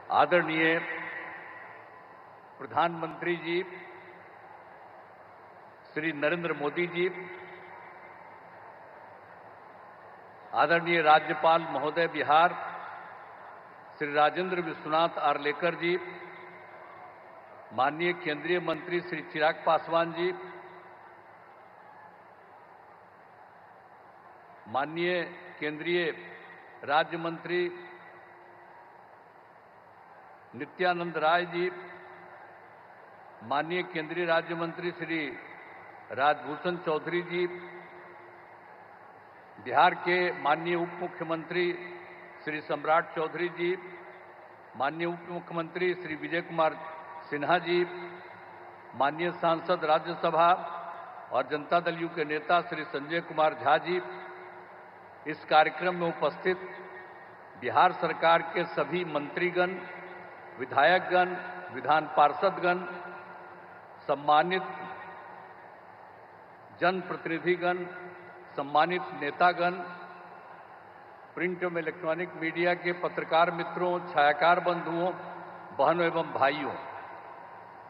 आदरणीय प्रधानमंत्री जी श्री नरेंद्र मोदी जी, आदरणीय राज्यपाल महोदय बिहार श्री राजेंद्र विश्वनाथ आर्लेकर जी, माननीय केंद्रीय मंत्री श्री चिराग पासवान जी, माननीय केंद्रीय राज्य मंत्री नित्यानंद राय जी, माननीय केंद्रीय राज्य मंत्री श्री राजभूषण चौधरी जी, बिहार के माननीय उप मुख्यमंत्री श्री सम्राट चौधरी जी, माननीय उप मुख्यमंत्री श्री विजय कुमार सिन्हा जी, माननीय सांसद राज्यसभा और जनता दल यू के नेता श्री संजय कुमार झा जी, इस कार्यक्रम में उपस्थित बिहार सरकार के सभी मंत्रीगण, विधायकगण, विधान पार्षदगण, सम्मानित जनप्रतिनिधिगण, सम्मानित नेतागण, प्रिंट एवं इलेक्ट्रॉनिक मीडिया के पत्रकार मित्रों, छायाकार बंधुओं, बहनों एवं भाइयों,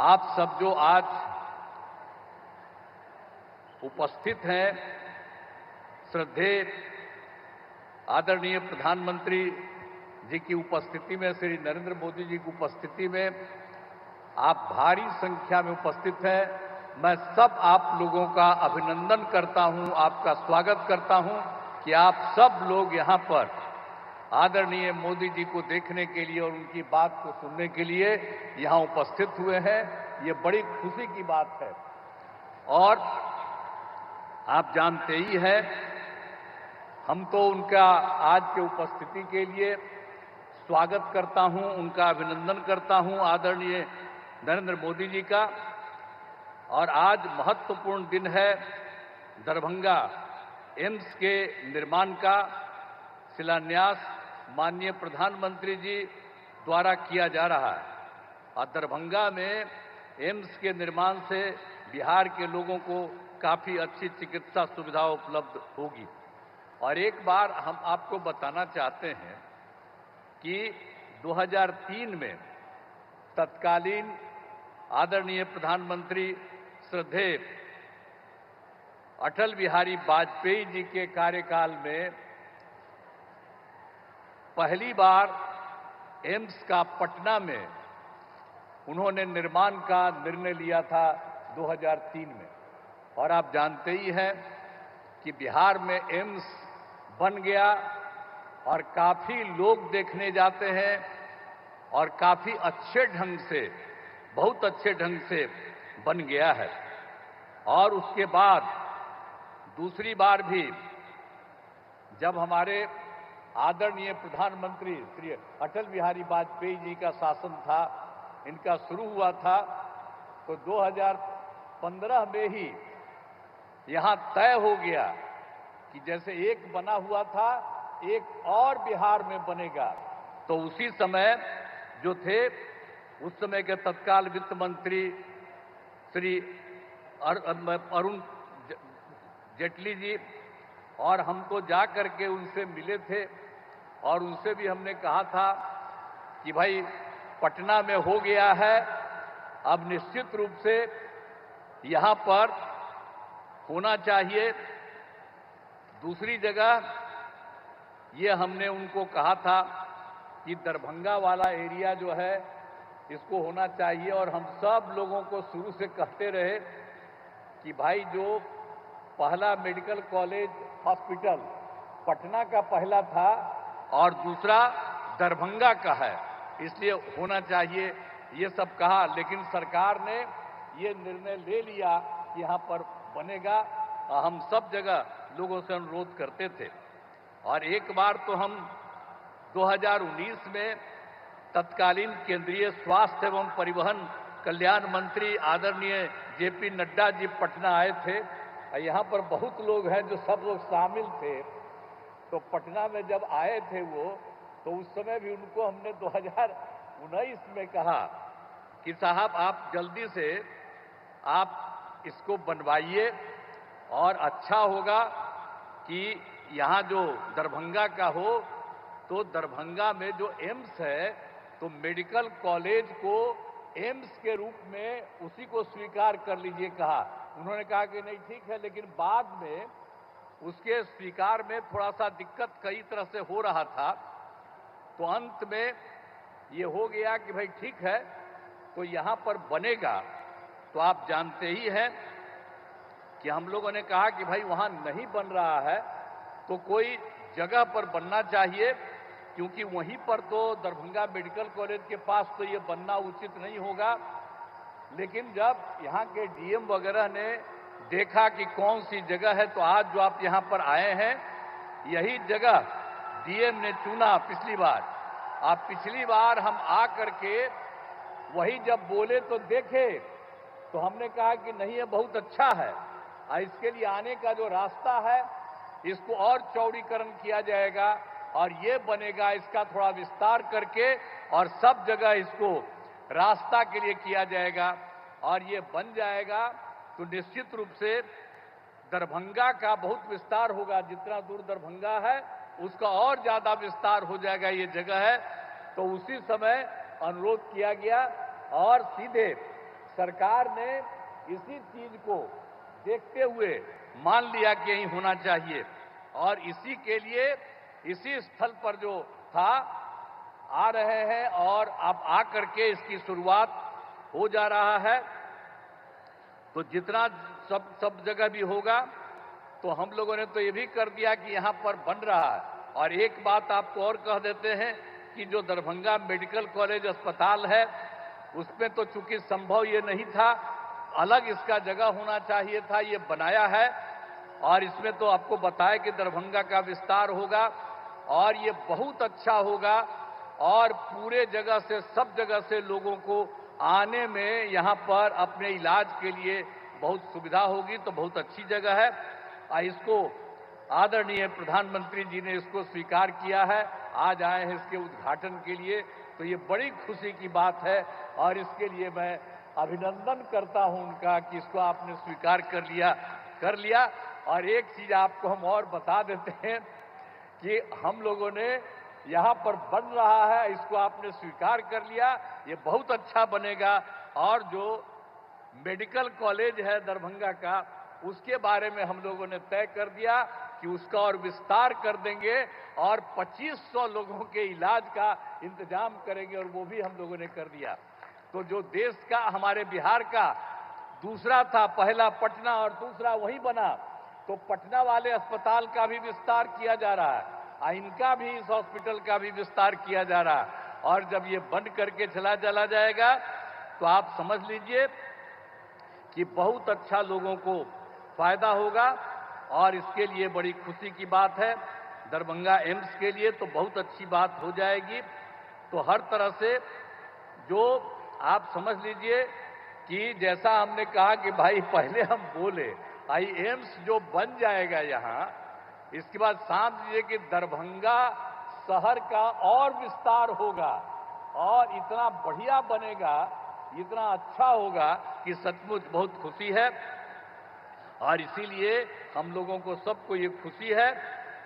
आप सब जो आज उपस्थित हैं, श्रद्धेय आदरणीय प्रधानमंत्री जी की उपस्थिति में, श्री नरेंद्र मोदी जी की उपस्थिति में आप भारी संख्या में उपस्थित हैं। मैं सब आप लोगों का अभिनंदन करता हूं, आपका स्वागत करता हूं कि आप सब लोग यहां पर आदरणीय मोदी जी को देखने के लिए और उनकी बात को सुनने के लिए यहां उपस्थित हुए हैं। ये बड़ी खुशी की बात है। और आप जानते ही हैं, हम तो उनका आज के उपस्थिति के लिए स्वागत करता हूं, उनका अभिनंदन करता हूं, आदरणीय नरेंद्र मोदी जी का। और आज महत्वपूर्ण दिन है, दरभंगा एम्स के निर्माण का शिलान्यास माननीय प्रधानमंत्री जी द्वारा किया जा रहा है। और दरभंगा में एम्स के निर्माण से बिहार के लोगों को काफी अच्छी चिकित्सा सुविधा उपलब्ध होगी। और एक बार हम आपको बताना चाहते हैं कि 2003 में तत्कालीन आदरणीय प्रधानमंत्री श्रद्धेय अटल बिहारी वाजपेयी जी के कार्यकाल में पहली बार एम्स का पटना में उन्होंने निर्माण का निर्णय लिया था 2003 में। और आप जानते ही हैं कि बिहार में एम्स बन गया और काफी लोग देखने जाते हैं और काफी अच्छे ढंग से, बहुत अच्छे ढंग से बन गया है। और उसके बाद दूसरी बार भी जब हमारे आदरणीय प्रधानमंत्री श्री अटल बिहारी वाजपेयी जी का शासन था, इनका शुरू हुआ था, तो 2015 में ही यहां तय हो गया कि जैसे एक बना हुआ था, एक और बिहार में बनेगा। तो उसी समय जो थे, उस समय के तत्काल वित्त मंत्री श्री अरुण जेटली जी, और हम तो जा करके उनसे मिले थे और उनसे भी हमने कहा था कि भाई पटना में हो गया है, अब निश्चित रूप से यहां पर होना चाहिए। दूसरी जगह ये हमने उनको कहा था कि दरभंगा वाला एरिया जो है इसको होना चाहिए। और हम सब लोगों को शुरू से कहते रहे कि भाई जो पहला मेडिकल कॉलेज हॉस्पिटल पटना का पहला था और दूसरा दरभंगा का है, इसलिए होना चाहिए, ये सब कहा। लेकिन सरकार ने ये निर्णय ले लिया कि यहाँ पर बनेगा। हम सब जगह लोगों से अनुरोध करते थे। और एक बार तो हम 2019 में तत्कालीन केंद्रीय स्वास्थ्य एवं परिवहन कल्याण मंत्री आदरणीय जेपी नड्डा जी पटना आए थे। यहाँ पर बहुत लोग हैं जो सब लोग शामिल थे। तो पटना में जब आए थे वो, तो उस समय भी उनको हमने 2019 में कहा कि साहब आप जल्दी से आप इसको बनवाइए और अच्छा होगा कि यहाँ जो दरभंगा का हो, तो दरभंगा में जो एम्स है तो मेडिकल कॉलेज को एम्स के रूप में उसी को स्वीकार कर लीजिए कहा। उन्होंने कहा कि नहीं ठीक है, लेकिन बाद में उसके स्वीकार में थोड़ा सा दिक्कत कई तरह से हो रहा था, तो अंत में ये हो गया कि भाई ठीक है तो यहां पर बनेगा। तो आप जानते ही हैं कि हम लोगों ने कहा कि भाई वहां नहीं बन रहा है तो कोई जगह पर बनना चाहिए, क्योंकि वहीं पर तो दरभंगा मेडिकल कॉलेज के पास तो ये बनना उचित नहीं होगा। लेकिन जब यहाँ के डीएम वगैरह ने देखा कि कौन सी जगह है, तो आज जो आप यहाँ पर आए हैं यही जगह डीएम ने चुना पिछली बार। आप पिछली बार हम आ करके वही जब बोले तो देखे तो हमने कहा कि नहीं ये बहुत अच्छा है, इसके लिए आने का जो रास्ता है इसको और चौड़ीकरण किया जाएगा और ये बनेगा, इसका थोड़ा विस्तार करके और सब जगह इसको रास्ता के लिए किया जाएगा और ये बन जाएगा तो निश्चित रूप से दरभंगा का बहुत विस्तार होगा। जितना दूर दरभंगा है उसका और ज्यादा विस्तार हो जाएगा ये जगह है। तो उसी समय अनुरोध किया गया और सीधे सरकार ने इसी चीज को देखते हुए मान लिया कि यही होना चाहिए और इसी के लिए इसी स्थल पर जो था आ रहे हैं और अब आ करके इसकी शुरुआत हो जा रहा है। तो जितना सब जगह भी होगा तो हम लोगों ने तो ये भी कर दिया कि यहां पर बन रहा है। और एक बात आपको और कह देते हैं कि जो दरभंगा मेडिकल कॉलेज अस्पताल है उसमें तो चूंकि संभव ये नहीं था, अलग इसका जगह होना चाहिए था, ये बनाया है और इसमें तो आपको बताया कि दरभंगा का विस्तार होगा और ये बहुत अच्छा होगा और पूरे जगह से सब जगह से लोगों को आने में यहाँ पर अपने इलाज के लिए बहुत सुविधा होगी। तो बहुत अच्छी जगह है। इसको आदरणीय प्रधानमंत्री जी ने इसको स्वीकार किया है, आज आए हैं इसके उद्घाटन के लिए, तो ये बड़ी खुशी की बात है और इसके लिए मैं अभिनंदन करता हूं उनका कि इसको आपने स्वीकार कर लिया। और एक चीज आपको हम और बता देते हैं कि हम लोगों ने यहाँ पर बन रहा है, इसको आपने स्वीकार कर लिया, ये बहुत अच्छा बनेगा। और जो मेडिकल कॉलेज है दरभंगा का उसके बारे में हम लोगों ने तय कर दिया कि उसका और विस्तार कर देंगे और 2500 लोगों के इलाज का इंतजाम करेंगे और वो भी हम लोगों ने कर दिया। तो जो देश का हमारे बिहार का दूसरा था, पहला पटना और दूसरा वहीं बना, तो पटना वाले अस्पताल का भी विस्तार किया जा रहा है, इनका भी, इस हॉस्पिटल का भी विस्तार किया जा रहा है। और जब ये बंद करके चला जाएगा तो आप समझ लीजिए कि बहुत अच्छा लोगों को फायदा होगा और इसके लिए बड़ी खुशी की बात है। दरभंगा एम्स के लिए तो बहुत अच्छी बात हो जाएगी। तो हर तरह से जो आप समझ लीजिए कि जैसा हमने कहा कि भाई पहले हम बोले एम्स जो बन जाएगा यहाँ, इसके बाद समझ लीजिए कि दरभंगा शहर का और विस्तार होगा और इतना बढ़िया बनेगा, इतना अच्छा होगा कि सचमुच बहुत खुशी है। और इसीलिए हम लोगों को सबको ये खुशी है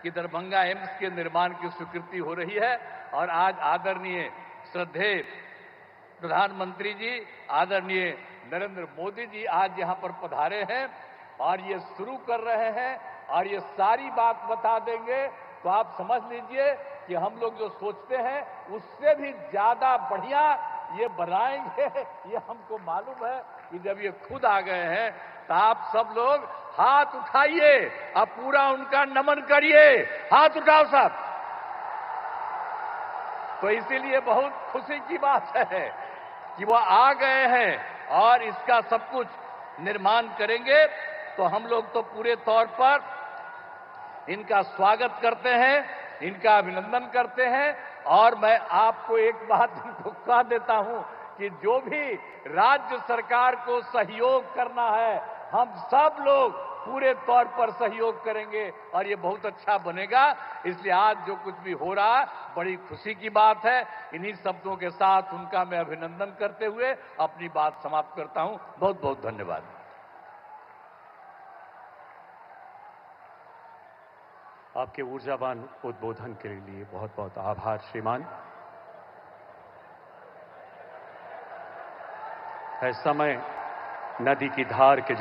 कि दरभंगा एम्स के निर्माण की स्वीकृति हो रही है। और आज आदरणीय श्रद्धेय प्रधानमंत्री जी, आदरणीय नरेंद्र मोदी जी आज यहाँ पर पधारे हैं और ये शुरू कर रहे हैं और ये सारी बात बता देंगे। तो आप समझ लीजिए कि हम लोग जो सोचते हैं उससे भी ज्यादा बढ़िया ये बनाएंगे, ये हमको मालूम है कि जब ये खुद आ गए हैं तो आप सब लोग हाथ उठाइए, अब पूरा उनका नमन करिए, हाथ उठाओ सब। तो इसीलिए बहुत खुशी की बात है कि वो आ गए हैं और इसका सब कुछ निर्माण करेंगे। तो हम लोग तो पूरे तौर पर इनका स्वागत करते हैं, इनका अभिनंदन करते हैं। और मैं आपको एक बात इनको कह देता हूं कि जो भी राज्य सरकार को सहयोग करना है, हम सब लोग पूरे तौर पर सहयोग करेंगे और ये बहुत अच्छा बनेगा। इसलिए आज जो कुछ भी हो रहा है बड़ी खुशी की बात है। इन्हीं शब्दों के साथ उनका मैं अभिनंदन करते हुए अपनी बात समाप्त करता हूं। बहुत बहुत धन्यवाद। आपके ऊर्जावान उद्बोधन के लिए बहुत बहुत आभार श्रीमान। है समय नदी की धार के